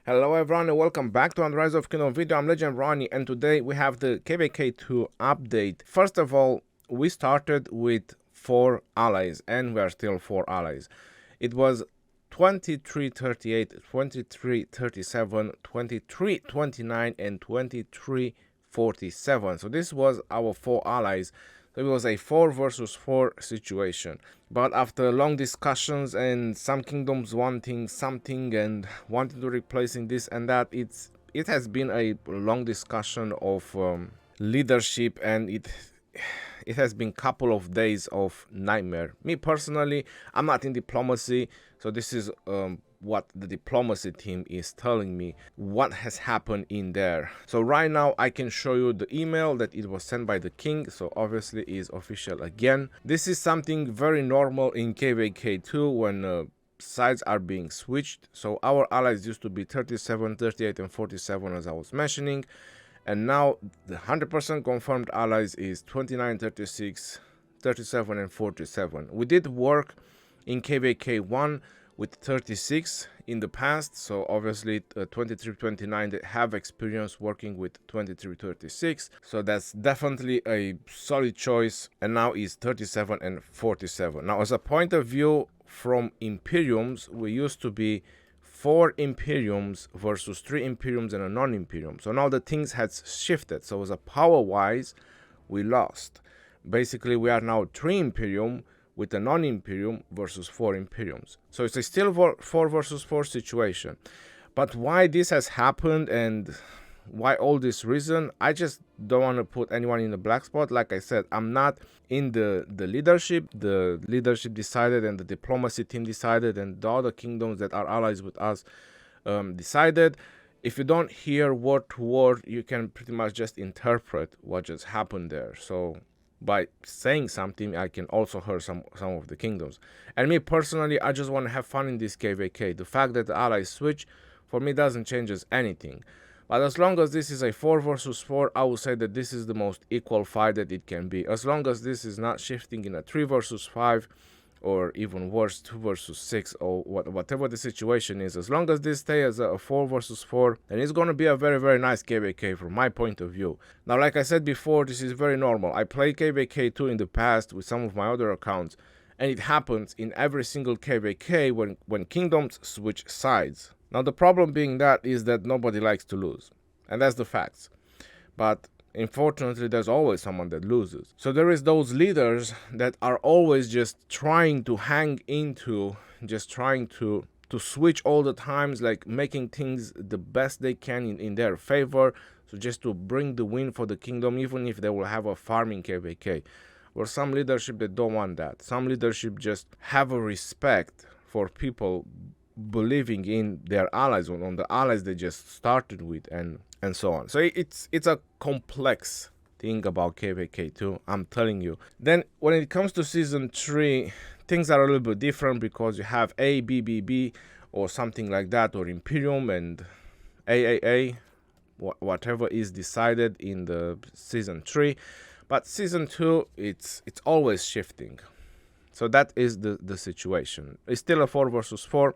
Hello everyone and welcome back to Rise of Kingdom video. I'm Legend Ronnie and today we have the KvK 2 update. First of all, we started with 4 allies and we are still 4 allies. It was 2338, 2337, 2329 and 2347. So this was our 4 allies. So it was a 4 versus 4 situation. But after long discussions and some kingdoms wanting something and wanting to replacing this and that, it has been a long discussion of leadership, and it has been couple of days of nightmare. Me personally, I'm not in diplomacy, so this is what the diplomacy team is telling me what has happened in there. So right now I can show you the email that it was sent by the king, so obviously it is official again. This is something very normal in KvK 2 when sides are being switched. So our allies used to be 37, 38 and 47 as I was mentioning, and now the 100% confirmed allies is 29, 36, 37 and 47. We did work in KvK 1 with 36 in the past, so obviously 2329 they have experience working with 2336, so that's definitely a solid choice. And now is 37 and 47. Now as a point of view from Imperiums, we used to be 4 Imperiums versus 3 Imperiums and a non-Imperium. So now the things has shifted, so as a power wise we lost. Basically we are now 3 Imperium with a non-Imperium versus 4 Imperiums. So it's a still 4 versus 4 situation. But why this has happened and why all this reason, I just don't want to put anyone in the black spot. Like I said, I'm not in the leadership. The leadership decided and the diplomacy team decided and the other kingdoms that are allies with us decided. If you don't hear word to word, you can pretty much just interpret what just happened there. So by saying something, I can also hear some of the kingdoms. And me personally, I just want to have fun in this KvK. The fact that the allies switch for me doesn't change anything. But as long as this is a 4 versus 4, I would say that this is the most equal fight that it can be. As long as this is not shifting in a 3 versus 5 or even worse 2 versus 6 or whatever the situation is, as long as this stays as a 4 versus 4, then it's going to be a very nice KvK from my point of view. Now like I said before, this is very normal. I played KvK 2 in the past with some of my other accounts, and it happens in every single KvK when kingdoms switch sides. Now the problem being that is that nobody likes to lose, and that's the facts. But unfortunately, there's always someone that loses. So there is those leaders that are always just trying to hang into, just trying to switch all the times, like making things the best they can in their favor. So just to bring the win for the kingdom, even if they will have a farming KvK. Or some leadership that don't want that. Some leadership just have a respect for people believing in their allies, on the allies they just started with, and so on. So it's a complex thing about KvK 2, I'm telling you. Then when it comes to season 3, things are a little bit different because you have A, B, B, B or something like that, or Imperium and AAA, whatever is decided in the season 3. But season 2, it's always shifting. So that is the situation. It's still a 4 versus 4.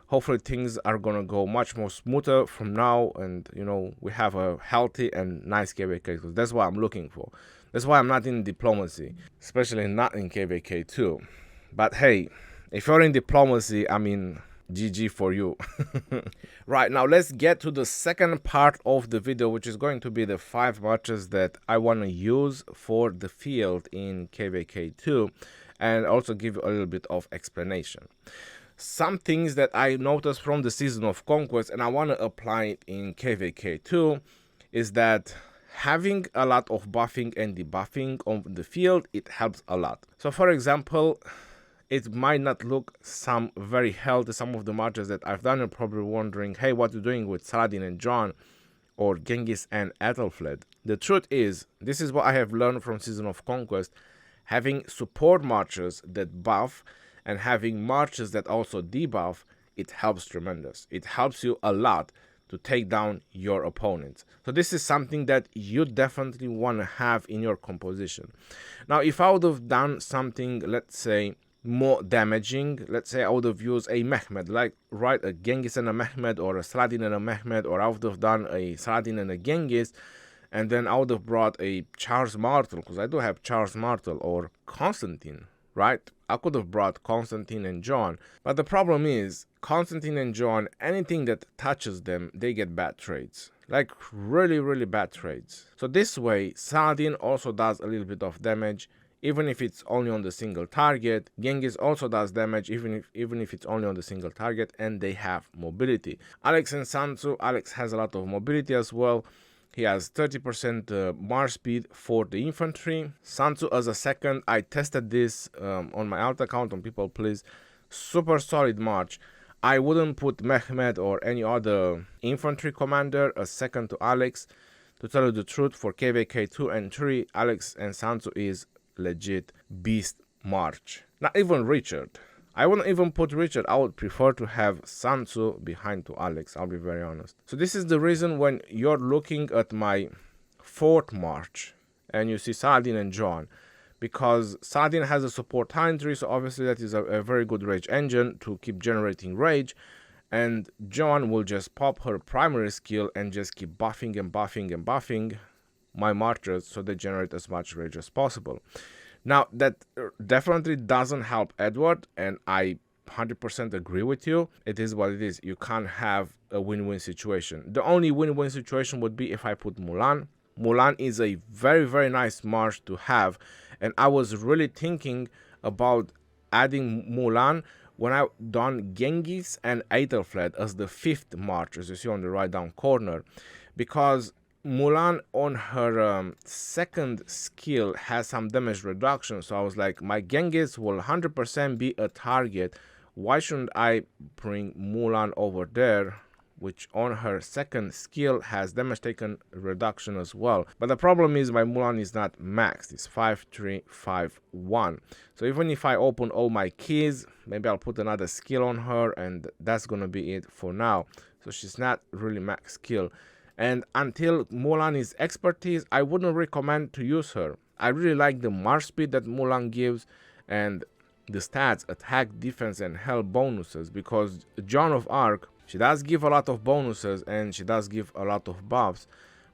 Hopefully things are gonna go much more smoother from now, and you know, we have a healthy and nice KvK, because that's what I'm looking for. That's why I'm not in diplomacy, especially not in KvK 2. But hey, if you're in diplomacy, I mean, GG for you. Right, now let's get to the second part of the video, which is going to be the 5 matches that I want to use for the field in KvK 2, and also give you a little bit of explanation. Some things that I noticed from the Season of Conquest and I want to apply it in KvK 2 is that having a lot of buffing and debuffing on the field, it helps a lot. So for example, it might not look some very healthy, some of the matches that I've done, you're probably wondering, hey, what are you doing with Saladin and John or Genghis and Ethelfled? The truth is, this is what I have learned from Season of Conquest. Having support marches that buff and having marches that also debuff, it helps tremendous. It helps you a lot to take down your opponents. So this is something that you definitely want to have in your composition. Now, if I would have done something, let's say, more damaging. Let's say I would have used a Mehmed, like right, a Genghis and a Mehmed, or a Saladin and a Mehmed, or I would have done a Saladin and a Genghis, and then I would have brought a Charles Martel, because I do have Charles Martel, or Constantine, right? I could have brought Constantine and John, but the problem is Constantine and John, anything that touches them, they get bad trades. Like really bad trades. So this way, Saladin also does a little bit of damage, even if it's only on the single target. Genghis also does damage, even if it's only on the single target, and they have mobility. Alex and Sansu, Alex has a lot of mobility as well. He has 30% march speed for the infantry. Sansu as a second, I tested this on my alt account on People Please. Super solid march. I wouldn't put Mehmed or any other infantry commander as second to Alex. To tell you the truth, for KvK 2 and 3, Alex and Sansu is legit beast march. Not even Richard. I wouldn't even put Richard. I would prefer to have Sansu behind to Alex, I'll be very honest. So this is the reason when you're looking at my fourth march and you see Saladin and John, because Saladin has a support time tree, so obviously that is a very good rage engine to keep generating rage, and John will just pop her primary skill and just keep buffing and buffing and buffing my marchers so they generate as much rage as possible. Now that definitely doesn't help Edward, and I 100% agree with you. It is what it is. You can't have a win-win situation. The only win-win situation would be if I put Mulan. Mulan is a very nice march to have, and I was really thinking about adding Mulan when I done Genghis and Aethelflaed as the fifth march, as you see on the right down corner, because Mulan on her second skill has some damage reduction. So I was like, my Genghis will 100% be a target. Why shouldn't I bring Mulan over there, which on her second skill has damage taken reduction as well? But the problem is my Mulan is not maxed. It's 5-3-5-1. So even if I open all my keys, maybe I'll put another skill on her, and that's gonna be it for now. So she's not really max skill. And until Mulan is expertise, I wouldn't recommend to use her. I really like the march speed that Mulan gives and the stats, attack, defense, and health bonuses, because Joan of Arc, she does give a lot of bonuses and she does give a lot of buffs,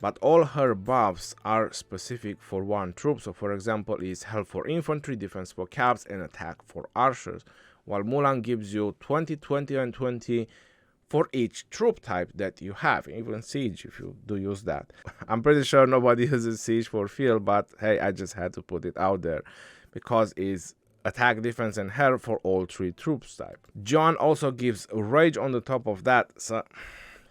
but all her buffs are specific for one troop. So for example, is health for infantry, defense for caps, and attack for archers, while Mulan gives you 20, 20, and 20 for each troop type that you have, even siege if you do use that. I'm pretty sure nobody uses siege for field, but hey, I just had to put it out there because it's attack, defense, and health for all three troops type. John also gives rage on the top of that, so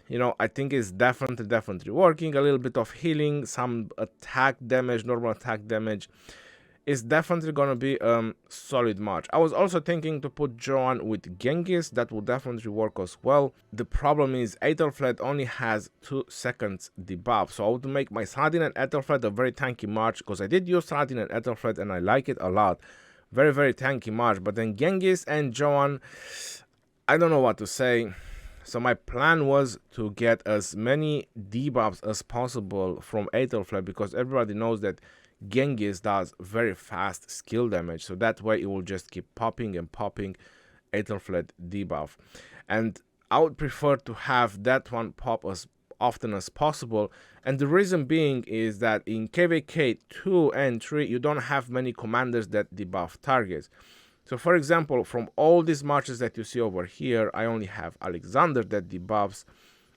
you know, I think it's definitely working. A little bit of healing, some attack damage, normal attack damage. Is definitely gonna be solid march. I was also thinking to put Joan with Genghis. That will definitely work as well. The problem is Aethelflaed only has 2 seconds debuff, so I would make my Saladin and Aethelflaed a very tanky march, because I did use Saladin and Aethelflaed and I like it a lot. Very tanky march. But then Genghis and Joan, I don't know what to say. So my plan was to get as many debuffs as possible from Aethelflaed, because everybody knows that Genghis does very fast skill damage, so that way it will just keep popping and popping Aethelflaed debuff. And I would prefer to have that one pop as often as possible, and the reason being is that in KvK 2 and 3 you don't have many commanders that debuff targets. So for example, from all these marches that you see over here, I only have Alexander that debuffs,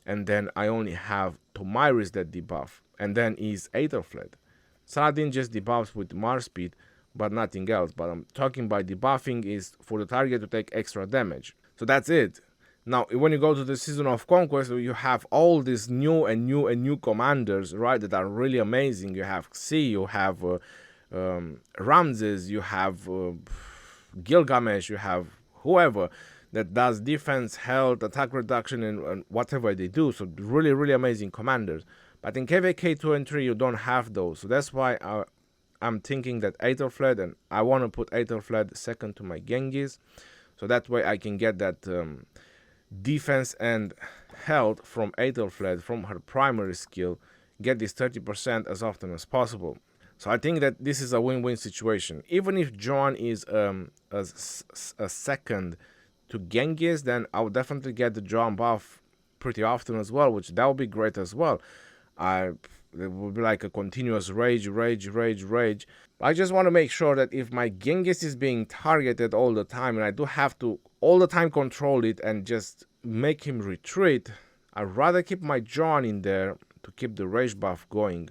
and then I only have Tomyris that debuff, and then is Aethelflaed. Saladin just debuffs with march speed, but nothing else. But I'm talking by debuffing is for the target to take extra damage. So that's it. Now, when you go to the Season of Conquest, you have all these new commanders, right, that are really amazing. You have Xi, you have Ramses, you have Gilgamesh, you have whoever that does defense, health, attack reduction, and whatever they do. So really amazing commanders. But in KvK 2 and 3 you don't have those, so that's why I'm thinking that Aethelflaed, and I want to put Aethelflaed second to my Genghis, so that way I can get that defense and health from Aethelflaed from her primary skill, get this 30% as often as possible. So I think that this is a win-win situation. Even if John is a second to Genghis, then I'll definitely get the John buff pretty often as well, which that would be great as well. It would be like a continuous rage. I just want to make sure that if my Genghis is being targeted all the time and I do have to all the time control it and just make him retreat, I'd rather keep my John in there to keep the rage buff going.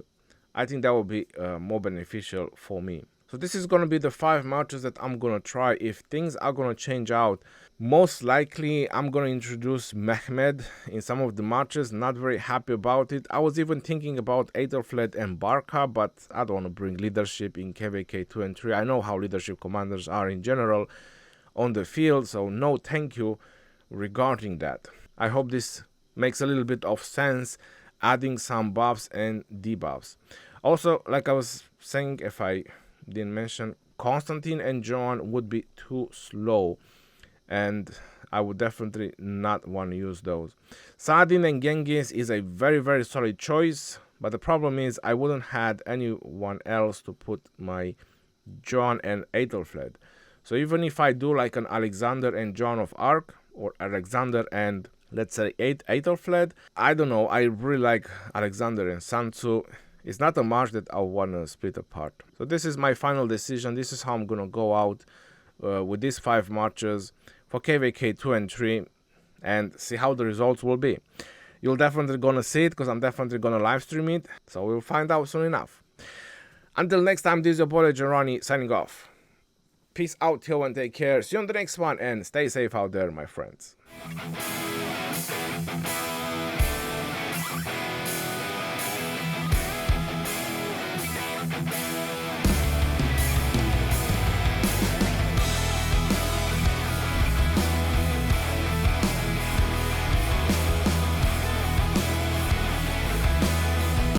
I think that would be more beneficial for me. So this is going to be the 5 matches that I'm going to try. If things are going to change out, most likely I'm going to introduce Mehmed in some of the matches. Not very happy about it. I was even thinking about Aethelflaed and Barca, but I don't want to bring leadership in KvK 2 and 3. I know how leadership commanders are in general on the field, so no thank you regarding that. I hope this makes a little bit of sense, adding some buffs and debuffs. Also, like I was saying, if I didn't mention, Constantine and John would be too slow, and I would definitely not want to use those. Saladin and Genghis is a very, very solid choice, but the problem is I wouldn't have anyone else to put my John and Aethelflaed. So even if I do like an Alexander and John of Arc, or Alexander and let's say Aethelflaed, I don't know, I really like Alexander and Sansu. It's not a match that I want to split apart. So this is my final decision. This is how I'm going to go out with these 5 matches for KvK 2 and 3 and see how the results will be. You're definitely going to see it because I'm definitely going to live stream it. So we'll find out soon enough. Until next time, this is your boy Gerani signing off. Peace out, till and take care. See you on the next one and stay safe out there, my friends.